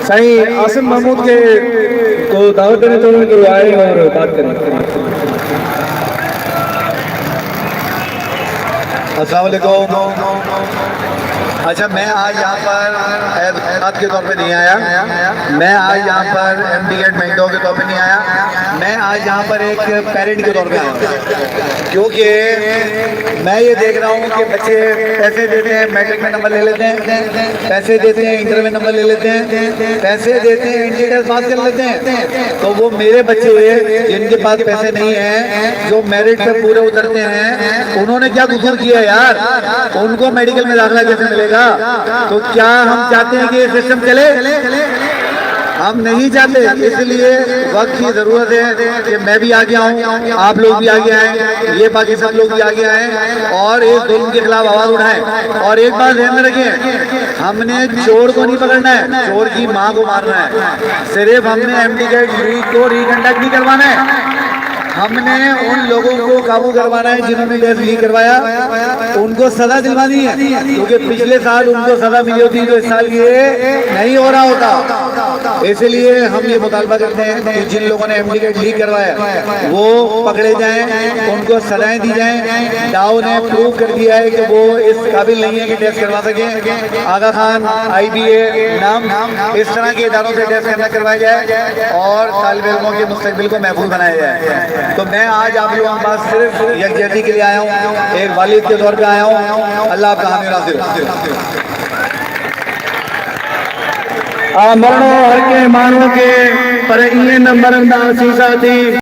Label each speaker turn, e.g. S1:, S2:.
S1: सही आसिम महमूद के को दावत देने तो उनको आए और बात करें।
S2: अस्सलाम वालेकुम। अच्छा, मैं आज यहाँ पर एहतियात के तौर पे नहीं आया, मैं आज यहाँ पर एमडी गेट मैंगो के तौर पे नहीं आया, मैं आज यहाँ पर एक पेरेंट के तौर पे आया हूँ। क्योंकि मैं ये देख रहा हूँ कि बच्चे पैसे देते हैं, मैट्रिक में नंबर ले लेते हैं, पैसे देते हैं, इंटर में नंबर ले लेते हैं, पैसे देते हैं, इंजीनियर पास कर लेते हैं। तो वो मेरे बच्चे जिनके पास पैसे नहीं हैं, जो मेरिट पे पूरे उतरते हैं, उन्होंने क्या कसूर किया यार? उनको मेडिकल में दाखिला कैसे मिलेगा? तो क्या हम चाहते हैं कि ये सिस्टम चले? हम नहीं चाहते। इसलिए वक्त की जरूरत है कि मैं भी आगे आऊँ, आप लोग भी आगे आए, ये बाकी सब लोग भी आगे आए और इस जुल्म के खिलाफ आवाज उठाएं। और एक बात ध्यान में रखें, हमने चोर को नहीं पकड़ना है, चोर की माँ को मारना है। सिर्फ हमने एमडी गेट लीग को रिकंडक्ट नहीं करवाना है, हमने उन लोगों को काबू करवाना है जिन्होंने टेस्ट लीक करवाया, उनको सजा दिलवानी है। क्योंकि पिछले साल उनको सजा मिली होती तो इस साल ये नहीं हो रहा होता। इसलिए हम ये मुतालबा करते हैं कि जिन लोगों ने एमडी गेट लीक करवाया वो पकड़े जाएं, उनको सजाएं दी जाएं। डाउ ने प्रूव कर दिया है कि वो इस काबिल नहीं है कि टेस्ट करवा सके। आगा खान, IBA, नाम इस तरह के इदारों से टेस्ट करना करवाया जाए और तालिब इल्मों के मुस्तकबिल को महफूज बनाया जाए। तो मैं आज आप लोगों के पास सिर्फ यकजहती के लिए आया हूँ, एक वालिद के तौर पे आया हूँ। अल्लाह आपका हामी नासिर।
S1: मरणों हर के मानों के पर इन्हें नंबर अंदाज थी।